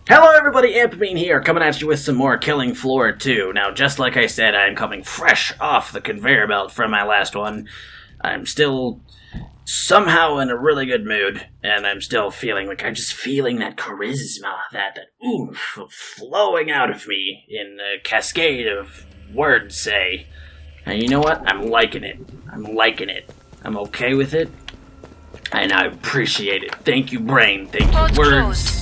Hello everybody, Ampamine here, coming at you with some more Killing Floor 2. Now, just like I said, I'm coming fresh off the conveyor belt from my last one. I'm still somehow in a really good mood, and I'm still feeling like I'm just feeling that charisma, that oomph flowing out of me in a cascade of words, say. And you know what? I'm liking it. I'm okay with it, and I appreciate it. Thank you, brain. Thank you, words.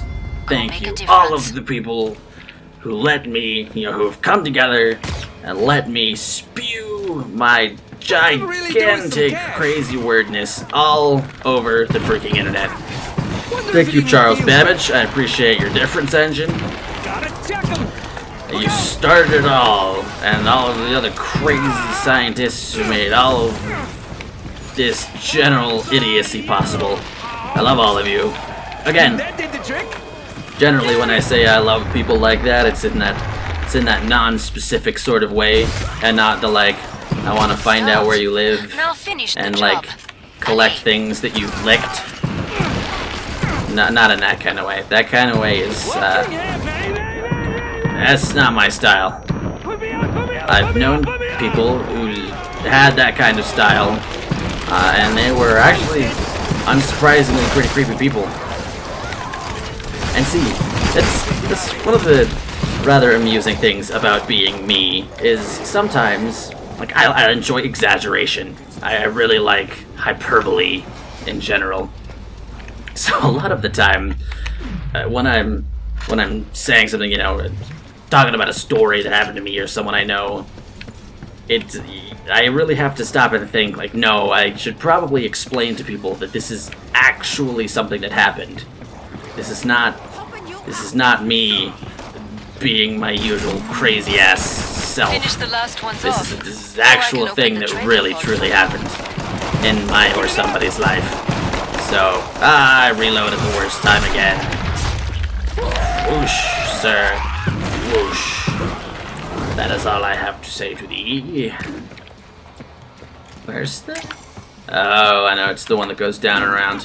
Thank you, all of the people who let me, who have come together and let me spew my gigantic crazy wordness all over the freaking internet. Thank you, Charles Babbage. I appreciate your difference engine. You started it all, and all of the other crazy scientists who made all of this general idiocy possible. I love all of you. Again. Generally, when I say I love people like that, it's in that non-specific sort of way, and not the like, I want to find out where you live, and like, collect things that you've licked. Not in that kind of way. That kind of way is, that's not my style. I've known people who had that kind of style, and they were actually, unsurprisingly, pretty creepy people. And see, that's one of the rather amusing things about being me, is sometimes, like, I enjoy exaggeration. I really like hyperbole in general. So a lot of the time, when I'm saying something, talking about a story that happened to me or someone I know, I really have to stop and think, like, no, I should probably explain to people that this is actually something that happened. This is not me being my usual crazy ass self. This is the actual thing that really truly happened in my or somebody's life. So, I reloaded the worst time again. Whoosh, sir. Whoosh. That is all I have to say to thee. Where's the... Oh, I know, it's the one that goes down and around.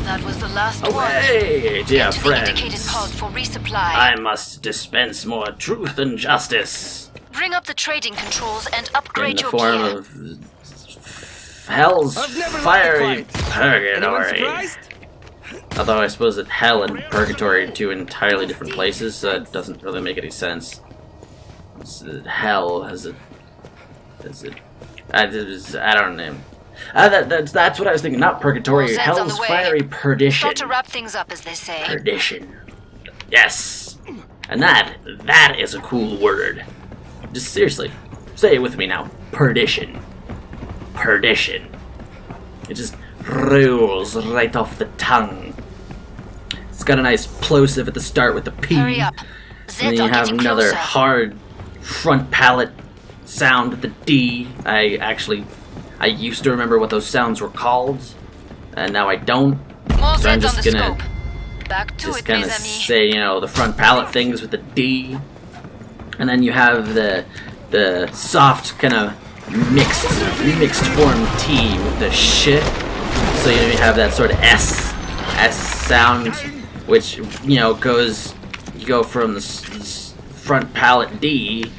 That was the last one. Away, dear friends. For resupply. I must dispense more truth and justice. Bring up the trading controls and upgrade your gear. In the form of hell's fiery purgatory. Although I suppose that hell and purgatory are two entirely different places, so it doesn't really make any sense. Hell has a... I don't know. That's what I was thinking, not purgatory, hell's fiery perdition. Start to wrap things up, as they say. Perdition. Yes. And that is a cool word. Just seriously, say it with me now. Perdition. Perdition. It just rolls right off the tongue. It's got a nice plosive at the start with the P. Hurry up. And then you have another hard front palate sound with the D. I used to remember what those sounds were called, and now I don't. So I'm just gonna say, the front palate things with the D, and then you have the soft kind of mixed form T with the shit. So you have that sort of S sound, which you go from the front palate D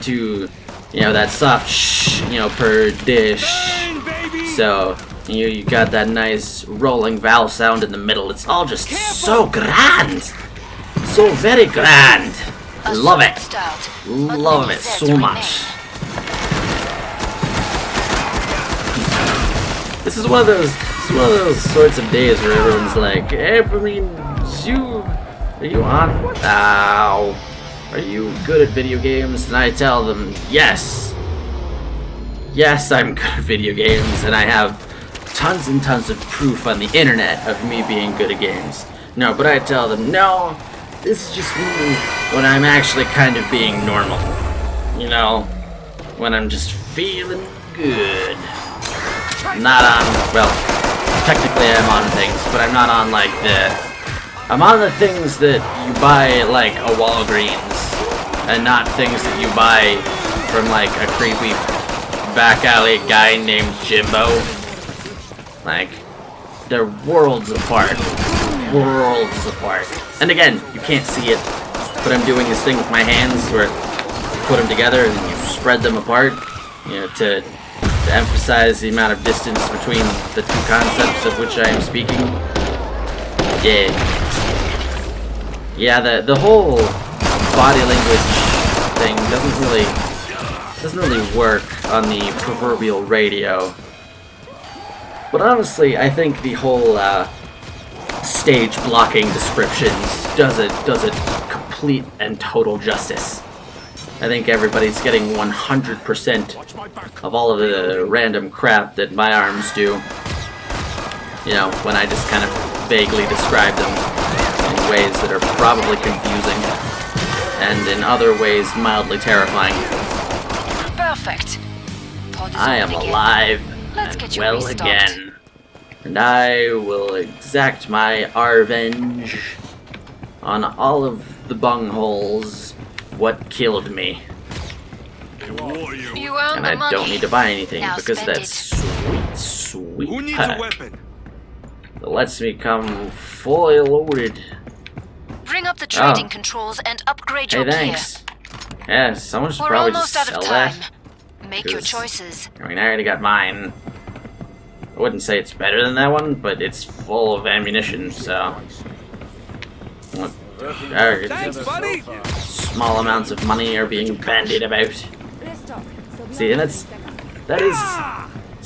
to that soft shh, per dish. So, you got that nice rolling vowel sound in the middle. It's all just so grand. So very grand. Love it. Love it so much. This is one of those sorts of days where everyone's like, hey, are you on? Ow. Are you good at video games? And I tell them, yes. Yes, I'm good at video games, and I have tons and tons of proof on the internet of me being good at games. No, but I tell them, no, this is just me when I'm actually kind of being normal. When I'm just feeling good. Not on, well, technically I'm on things, but I'm not on I'm on the things that you buy like a Walgreens, and not things that you buy from like a creepy back alley guy named Jimbo. Like, they're worlds apart. worlds apart. And again, you can't see it, but I'm doing this thing with my hands where you put them together and you spread them apart, you know, to emphasize the amount of distance between the two concepts of which I am speaking. Yeah, the whole body language thing doesn't really work on the proverbial radio. But honestly, I think the whole stage blocking descriptions does it complete and total justice. I think everybody's getting 100% of all of the random crap that my arms do. You know, when I just kind of vaguely describe them in ways that are probably confusing, and in other ways mildly terrifying. Perfect. I am alive and well again, and I will exact my revenge on all of the bungholes what killed me. You earned And the I money. don't need to buy anything Now because spend that's it. sweet Who needs perk a weapon? that lets me come fully loaded. Bring up the trading controls and upgrade Hey, your gear. thanks. Yeah, someone should We're probably almost just out of sell time. that. Make your 'cause- choices. I mean, I already got mine. I wouldn't say it's better than that one, but it's full of ammunition, so... Thanks, buddy. Small amounts of money are being bandied about. See, and that is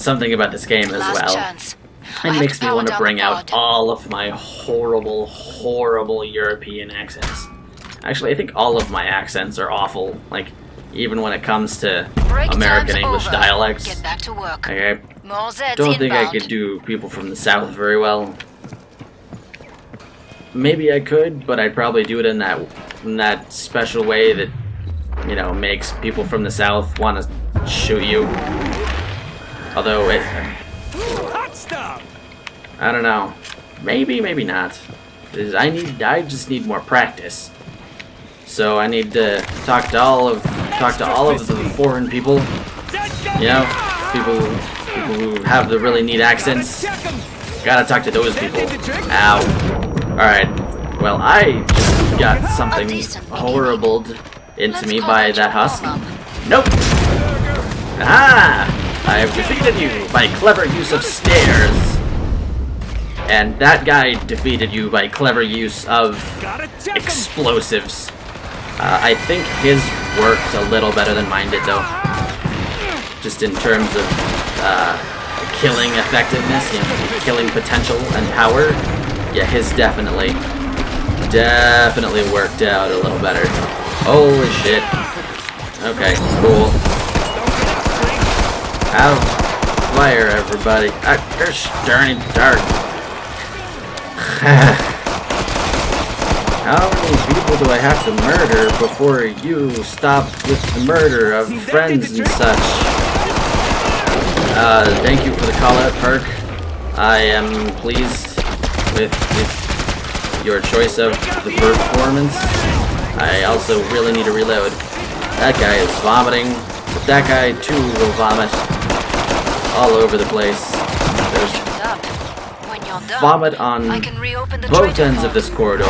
something about this game as Last well. chance. It I makes have to me power want to down bring the out pod. all of my horrible, horrible European accents. Actually, I think all of my accents are awful. Like, even when it comes to Break American time's English over. dialects. Get back to work. I More Zeds don't think I inbound. could do people from the South very well. Maybe I could, but I'd probably do it in that special way that, you know, makes people from the South want to shoot you. Although it, Hot stuff. I don't know. Maybe, maybe not. 'Cause I just need more practice. So I need to talk to all of the foreign people. You know, people who have the really neat accents. Gotta talk to those people. Ow. Alright. Well, I just got something horrible into me by that husk. Nope. Ah! I have defeated you by clever use of stairs. And that guy defeated you by clever use of explosives. I think his worked a little better than mine did, though. Just in terms of killing effectiveness, you know, killing potential and power. Yeah, his definitely worked out a little better. Holy shit. Okay, cool. Out of fire, everybody. Gosh darn it, dark. How many people do I have to murder before you stop with the murder of friends and such? Thank you for the call-out perk. I am pleased with your choice of the performance. I also really need to reload. That guy is vomiting, but that guy too will vomit all over the place. There's When you're done, vomit on I can reopen the both trading ends of pod. this corridor,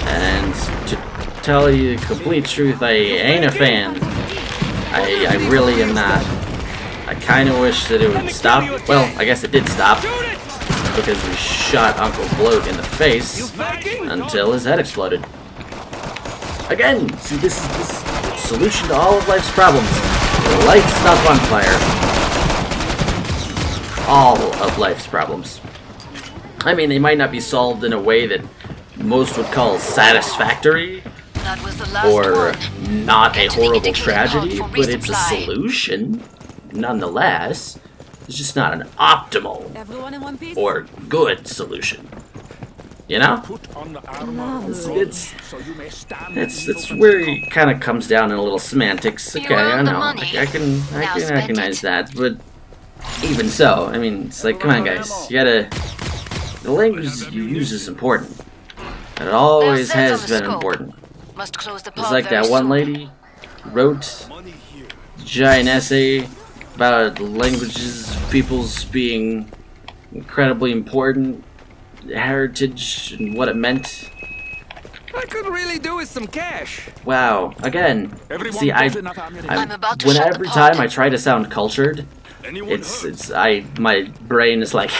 and to tell you the complete truth, I ain't a fan. I really am not. I kind of wish that it would stop. Well, I guess it did stop, because we shot Uncle Bloat in the face until his head exploded. Again, see, this is the solution to all of life's problems. Light stuff on fire. All of life's problems. I mean, they might not be solved in a way that most would call satisfactory, That was the last or one. not a Get to the horrible indicated pod tragedy, for but it's a resupply. solution, nonetheless. It's just not an optimal Everyone in one piece? or good solution. You know? Put on the armor. It's So you may stand It's where it kind of comes down in a little semantics. You Okay, I earned the know. money. I can Now spend recognize it. that, but even so, I mean, it's like, come on, guys. You gotta. The language you use is important. And it always There's has sense on the been scope. important. Must close the It's pod like very that one soon. lady wrote money here. a giant essay about languages, peoples being incredibly important, heritage and what it meant. I could really do with some cash. Wow. Again, Everyone see, does enough ammunition. I'm about to shut the every pod. time I try to sound cultured, Anyone hurt? my brain is like,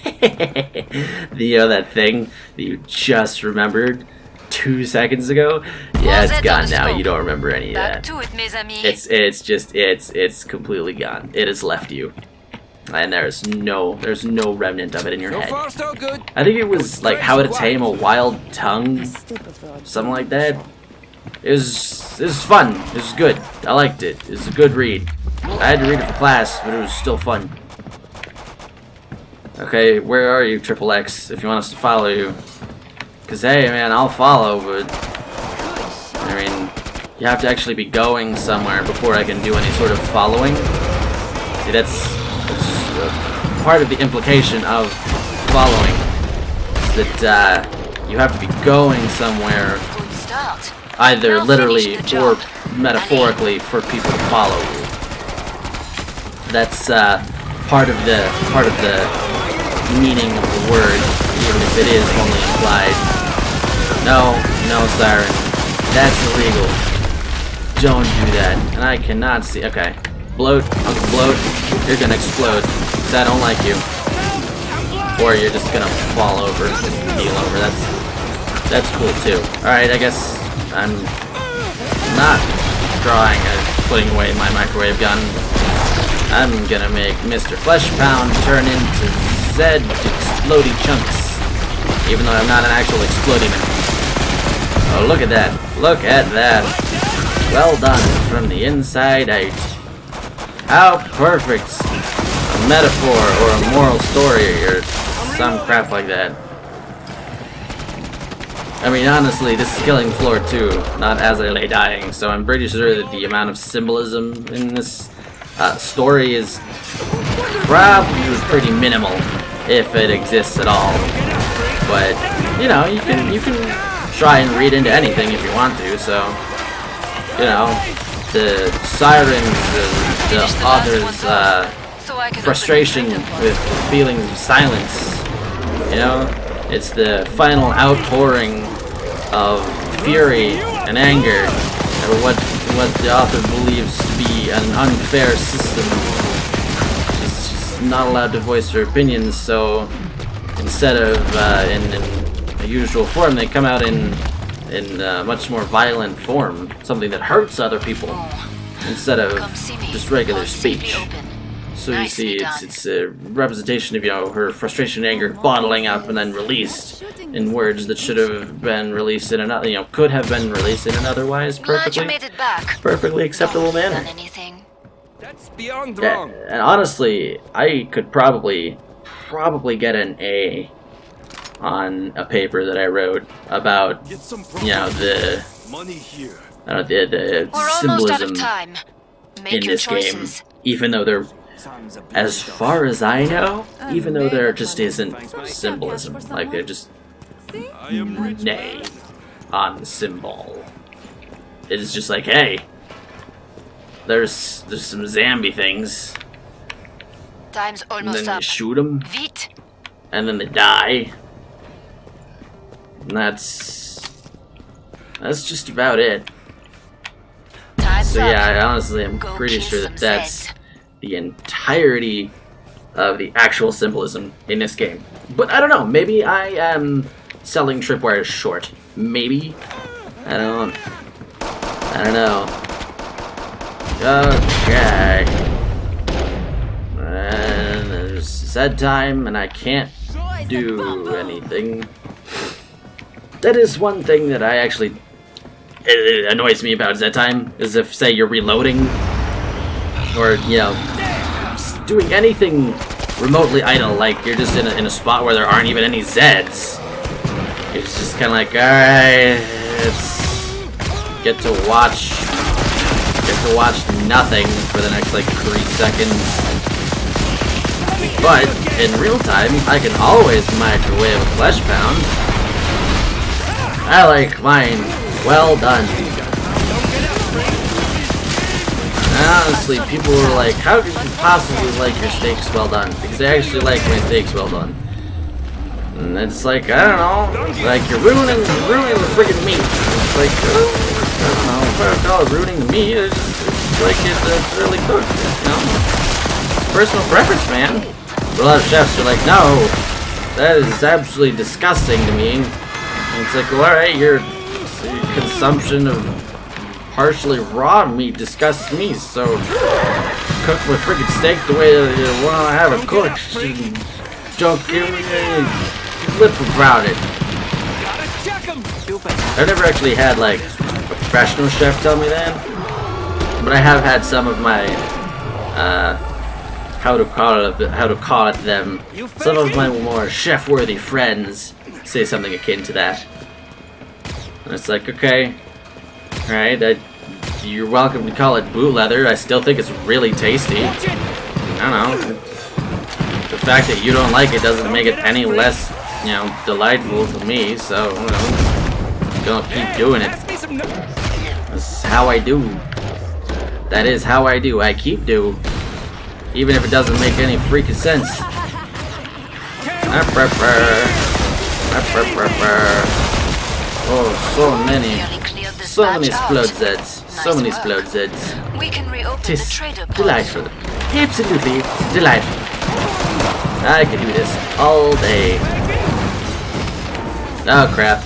that thing that you just remembered 2 seconds ago. Yeah, it's gone now. You don't remember any of Back that. to it, mes amis. It's completely gone. It has left you, and there's no remnant of it in your So head. far, so good. I think it was like How to Tame a Wild Tongue, something like that. It was fun. It was good. I liked it. It was a good read. I had to read it for class, but it was still fun. Okay, where are you, Triple X? If you want us to follow you, cause hey, man, I'll follow, but I mean, you have to actually be going somewhere before I can do any sort of following. See, that's part of the implication of following, is that you have to be going somewhere, Good start. either Now literally finish the or job. metaphorically, for people to follow you. That's part of the meaning of the word, even if it is only implied. No, Siren, that's illegal. Don't do that. And I cannot see. Okay, Bloat, Uncle Bloat, you're gonna explode, cause I don't like you. Or you're just gonna fall over, just keel over. That's cool too. All right, I guess I'm not drawing putting away my microwave gun. I'm gonna make Mr. Fleshpound turn into Zed explodey chunks, even though I'm not an actual exploding man. Oh, look at that! Look at that! Well done from the inside out. How perfect! A metaphor or a moral story or some crap like that. I mean, honestly, this is Killing Floor 2, not As I Lay Dying, so I'm pretty sure that the amount of symbolism in this story is probably pretty minimal, if it exists at all. But you know, you can try and read into anything if you want to. So you know, the sirens, the author's frustration with feelings of silence. You know, it's the final outpouring of fury and anger over what the author believes to be an unfair system. She's not allowed to voice her opinions, so instead of in a usual form, they come out in much more violent form, something that hurts other people, instead of just regular speech. So you see, it's a representation of, you know, her frustration and anger bottling up and then released in words that should have been released in another, you know, could have been released in an otherwise perfectly acceptable manner. That's beyond Yeah, wrong. and honestly, I could probably get an A on a paper that I wrote about, Get some you know, the money here. the We're almost out of symbolism time. Make in your this game, choices. even though there, as far as I know, even though there just isn't symbolism, like they're just I am rich. nay on the symbol. It is just like, hey, there's some zombie things, Time's and almost then you up. shoot them, Vite. and then they die. And that's just about it. Time's So up. yeah, honestly, I'm Go pretty kill sure some that that's Zeds. the entirety of the actual symbolism in this game. But I don't know, maybe I am selling tripwires short. Maybe. I don't know. Okay. And there's Zed time, and I can't do anything. That is one thing that I actually... It annoys me about Zed time, is if, say, you're reloading, or, you know, doing anything remotely idle, like you're just in a spot where there aren't even any Zeds. It's just kind of like, alright, let's get to watch nothing for the next, like, 3 seconds. But, in real time, I can always microwave a flesh pound. I like mine well done. And honestly, people were like, how could you possibly like your steaks well done? Because I actually like my steaks well done. And it's like, I don't know, like you're ruining the friggin' meat. It's like, I don't know, if I would call it ruining the meat, it's like it's really cooked, you know? It's personal preference, man. But a lot of chefs are like, no, that is absolutely disgusting to me. And it's like, well, alright, your consumption of partially raw meat disgusts me, so cook my friggin' steak the way that you want to have it cooked. Don't give me any lip about it. I've never actually had like a professional chef tell me that, but I have had some of my how to call it them. Some of my more chef-worthy friends say something akin to that, and it's like, okay, all right, you're welcome to call it boot leather. I still think it's really tasty. I don't know. The fact that you don't like it doesn't make it any less, you know, delightful to me, so, you know, don't keep doing it. This is how I do. That is how I do. I keep do. Even if it doesn't make any freaking sense. Oh, so many explodes. So many explodes. We can reopen the Tis trader post. delightful. Absolutely delightful. I could do this all day. Oh crap.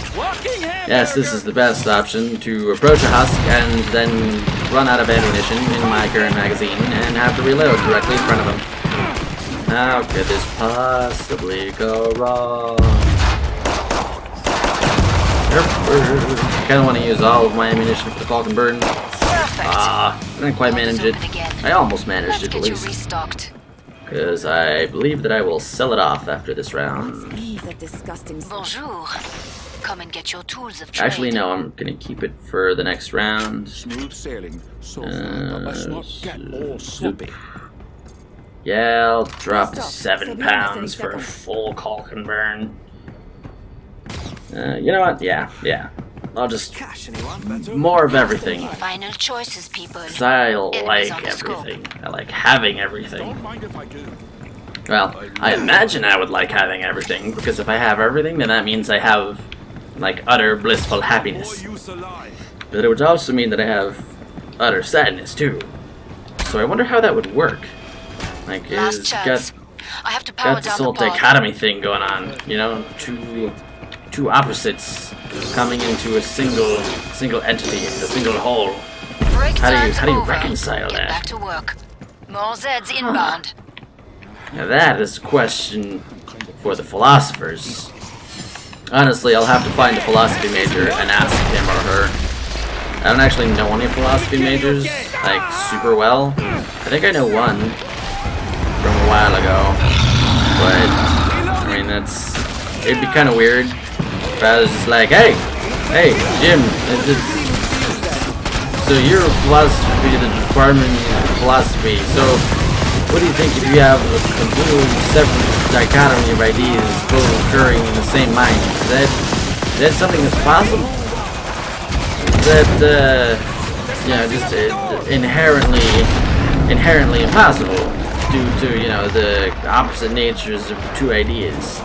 Yes, this is the best option, to approach a husk and then run out of ammunition in my current magazine and have to reload directly in front of him. How could this possibly go wrong? Kinda want to use all of my ammunition for the Falcon Burn. I didn't quite manage it. I almost managed it at least. Restocked. Because I believe that I will sell it off after this round. Bonjour. Come and get your tools of trade. Actually, no, I'm gonna keep it for the next round. Smooth sailing, so far, but let's not get all sloppy. Yeah, I'll drop 7 pounds for a full Falcon Burn. You know what? Yeah. I'll just more of everything. Final choices, people. 'Cause I Enemies like on the scope. everything. I like having everything. Don't mind if I do. Well, I imagine I would like having everything, because if I have everything, then that means I have, like, utter blissful happiness. But it would also mean that I have utter sadness, too. So I wonder how that would work. Like, Last it's chance. I have to power got this down the whole pod. dichotomy thing going on, you know? Two opposites coming into a single entity, a single whole. Break How do time's you over. reconcile Get that? back to work. More Zeds inbound. Now that is a question for the philosophers. Honestly, I'll have to find a philosophy major and ask him or her. I don't actually know any philosophy majors, like, super well. I think I know one from a while ago, but, I mean, it'd be kind of weird if I was just like, hey, Jim, so you're a philosophy, the department of philosophy, so what do you think if you have a completely separate dichotomy of ideas both occurring in the same mind? Is that something that's possible? Is that, you know, just inherently impossible due to, you know, the opposite natures of two ideas?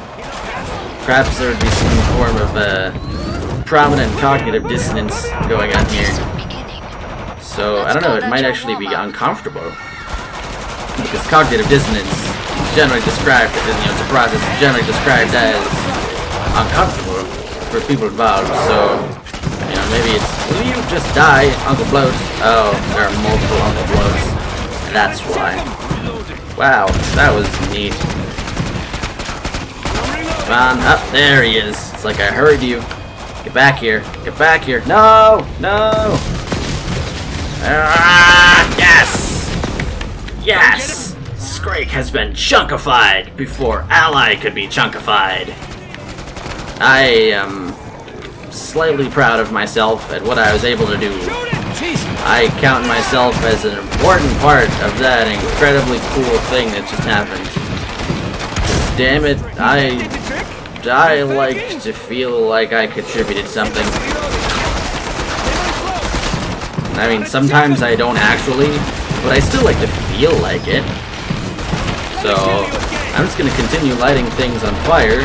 Perhaps there would be some form of prominent cognitive dissonance going on here. So, I don't know, it might actually be uncomfortable. Because cognitive dissonance is generally described, you know, it's a process generally described as uncomfortable for people involved. So, you know, maybe it's, will you just die, Uncle Bloat? Oh, there are multiple Uncle Bloats. That's why. Wow, that was neat. Come on, up, there he is. It's like I heard you. Get back here. Get back here. No! No! Ah, yes! Yes! Scrake has been chunkified before Ally could be chunkified. I am slightly proud of myself at what I was able to do. I count myself as an important part of that incredibly cool thing that just happened. Damn it, I like to feel like I contributed something. I mean, sometimes I don't actually, but I still like to feel like it. So, I'm just gonna continue lighting things on fire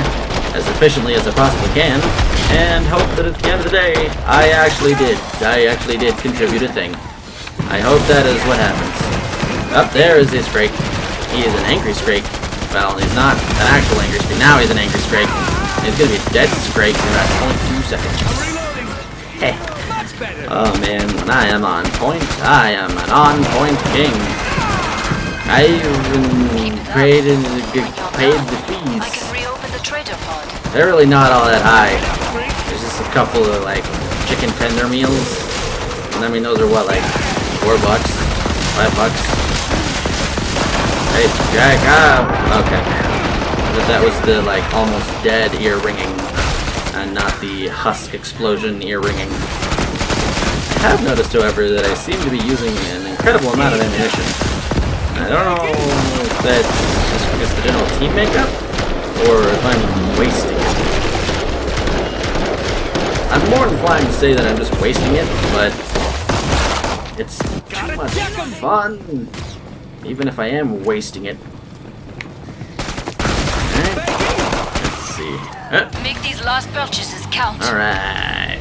as efficiently as I possibly can, and hope that at the end of the day, I actually did contribute a thing. I hope that is what happens. Up there is this Scrake. He is an angry Scrake. Well, he's not an actual angry Scrake. Now he's an angry Scrake. He's gonna be a dead Scrake in about 0.2 seconds. Hey. Oh man, when I am on point, I am an on-point king. I even paid the fees. I can reopen the trader pod. They're really not all that high. There's just a couple of like chicken tender meals, and I mean those are what, like $4, $5. Hey, Jack. Okay. But that was the like almost dead ear ringing, and not the husk explosion ear ringing. I have noticed, however, that I seem to be using an incredible amount of ammunition. I don't know if that's just because of the general team makeup, or if I'm wasting it. I'm more inclined to say that I'm just wasting it, but it's too much fun, even if I am wasting it. Alright, let's see. Make these last purchases count. Alright.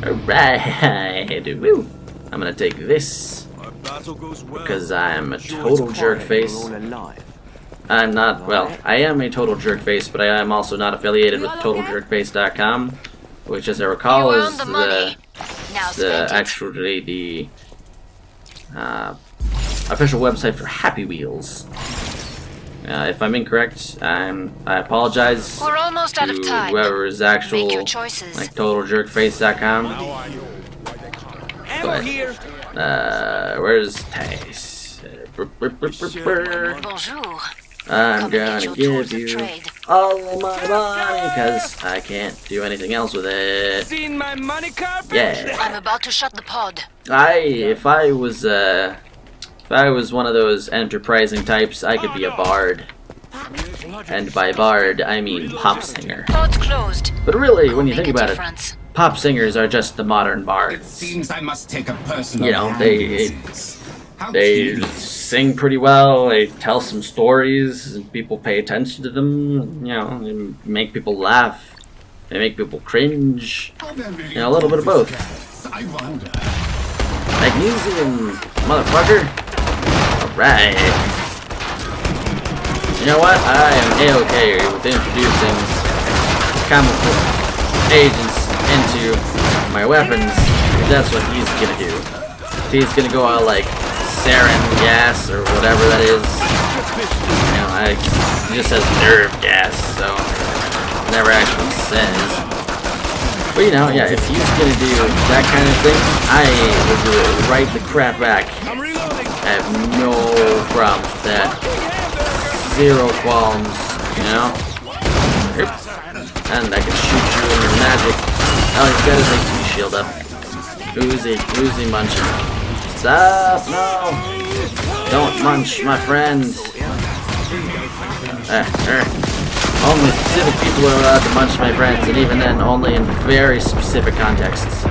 Alright. Woo. I'm gonna take this because I'm a total jerk face. I'm not, well, I am a total jerk face, but I am also not affiliated with totaljerkface.com, which, as I recall, is actually the official website for Happy Wheels. If I'm incorrect, I apologize. We're almost out of time. Whoever is actual, Make your choices. like totaljerkface.com. But where's Tice? Bonjour. I'm gonna give you all my money because I can't do anything else with it. Seen my money carpet? Yeah. I'm about to shut the pod. If I was one of those enterprising types, I could be a bard. And by bard, I mean pop singer. Pod's closed. But really, when you Make think a about difference. it, pop singers are just the modern It bards. seems I must take a personal You know, hand they- in this. How They cute. sing pretty well, they tell some stories, and people pay attention to them, you know, they make people laugh, they make people cringe, Are there really you know, a little bit of both. photographs? I wonder. Magnesium, motherfucker! Alright. You know what? I am A-okay with introducing chemical agents into my weapons, if that's what he's gonna do. If he's gonna go all like sarin gas or whatever that is. You know, it just says nerve gas, so it never actually says. But you know, yeah, if he's gonna do that kind of thing, I will do it right the crap back. I'm reloading. I have no problems with that. Zero qualms, you know? Yep. And I can shoot you in your magic. Oh, he's got his HP shield up. Oozy munching. Stop! No! Don't munch, my friend. Only specific people are allowed to munch my friends, and even then, only in very specific contexts.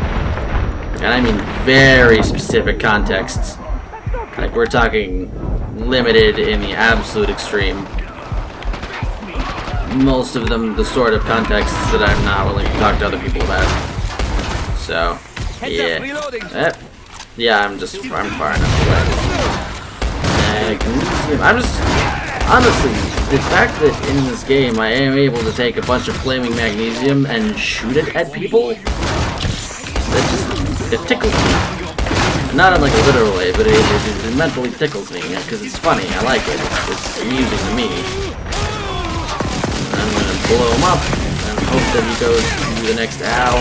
And I mean very specific contexts. Like, we're talking limited in the absolute extreme. Most of them the sort of contexts that I'm not willing to talk to other people about. So, yeah. Yeah, I'm far enough away. I'm just, honestly, the fact that in this game I am able to take a bunch of flaming magnesium and shoot it at people, it tickles me. Not in like a literal way, but it mentally tickles me, because it's funny, I like it, it's amusing to me. I'm gonna blow him up, and hope that he goes to the next ow.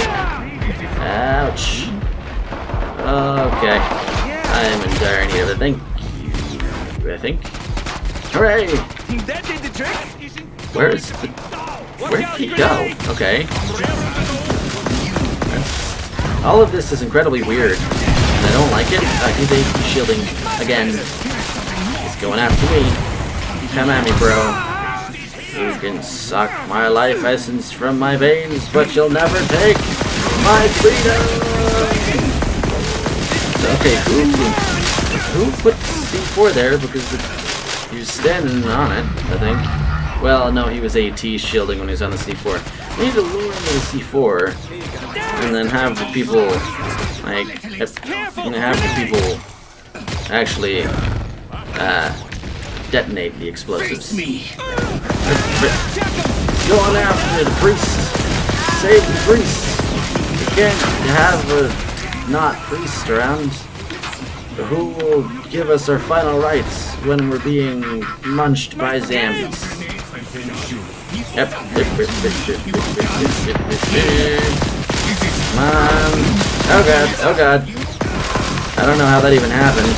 Ouch. Okay. I am in dire need of it, thank you, I think. Hooray! That did the trick. Where'd he go? Okay. All of this is incredibly weird. I don't like it. He's AP shielding again. He's going after me. Come at me, bro. You can suck my life essence from my veins, but you'll never take my freedom. So, okay, who put C4 there? Because he was standing on it, I think. Well, no, he was AT shielding when he was on the C4. We need to lure him to the C4, and then have the people, like, have the people actually detonate the explosives. Go on after the priest. Save the priest. You can't have a not priest around. Who will give us our final rites when we're being munched by zombies? Yep. Come on. Oh god, oh god. I don't know how that even happened.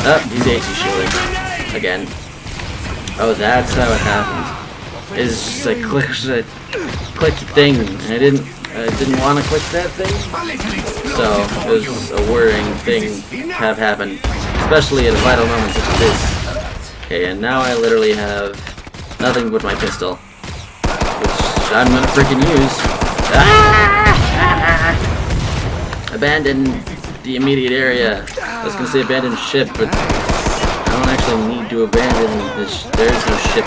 Oh, he's AT shielding. Again. Oh, that's how it happened. It's just a click thing, and I didn't want to click that thing, so it was a worrying thing have happened, especially at a vital moment such as this. Okay, and now I literally have nothing but my pistol, which I'm gonna freaking use. Abandon the immediate area. I was gonna say abandon ship, but I don't actually need to abandon this. There's no ship.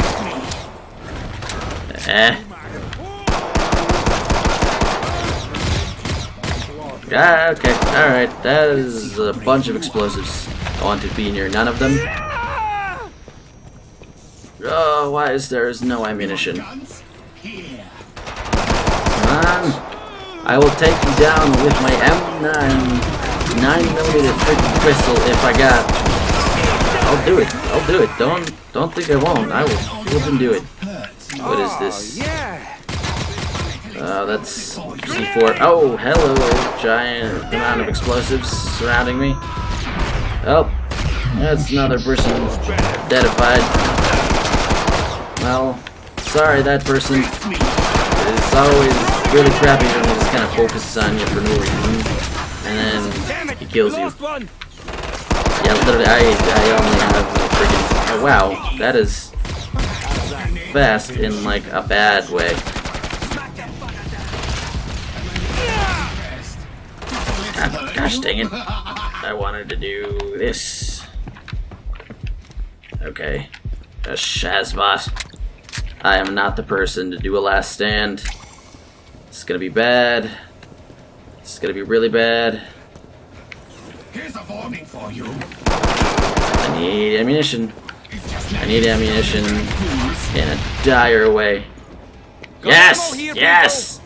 Okay, alright, that is a bunch of explosives. I want to be near none of them. Oh, why is there no ammunition? Come on. I will take you down with my M9 9mm freaking pistol if I got. I'll do it. I'll do it. Don't think I won't. I will flip and do it. What is this? That's C4. Oh, hello, giant amount of explosives surrounding me. Oh, that's another person deadified. Well, sorry, that person. It's always really crappy when he just kind of focuses on you for no reason, and then he kills you. Yeah, literally, I only have a freaking. Oh, wow, that is fast in like a bad way. Gosh dang it. I wanted to do this. Okay. A Shazbot. I am not the person to do a last stand. It's gonna be bad. It's gonna be really bad. Here's a warning for you. I need ammunition. I need ammunition in a dire way. Yes! Yes!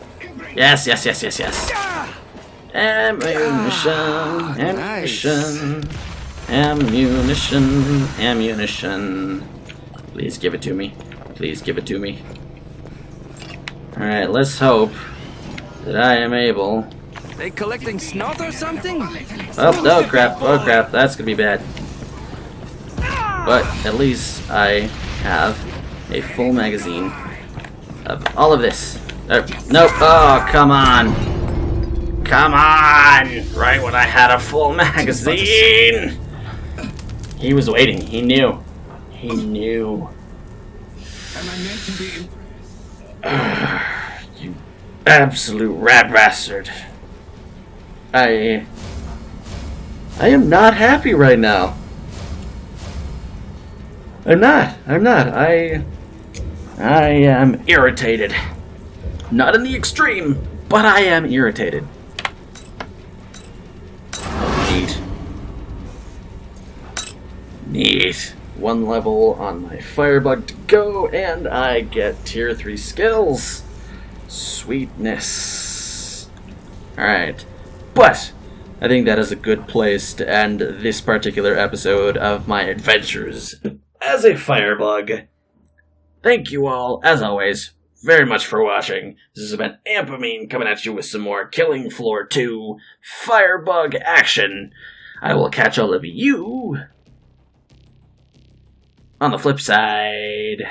Yes, yes, yes, yes, yes. Ammunition, ammunition, ammunition, ammunition. Please give it to me. Please give it to me. Alright, let's hope that I am able. They collecting snot or something? Oh crap, oh crap, that's gonna be bad. But at least I have a full magazine of all of this. Nope, oh, come on. Come on! Right when I had a full magazine! He was waiting. He knew. He knew. Am I meant to be You absolute rat bastard. I am not happy right now. I'm not. I am irritated. Not in the extreme, but I am irritated. Neat. One level on my Firebug to go, and I get tier 3 skills. Sweetness. Alright. But I think that is a good place to end this particular episode of my adventures as a Firebug. Thank you all, as always, very much for watching. This has been Ampamine coming at you with some more Killing Floor 2 Firebug action. I will catch all of you on the flip side.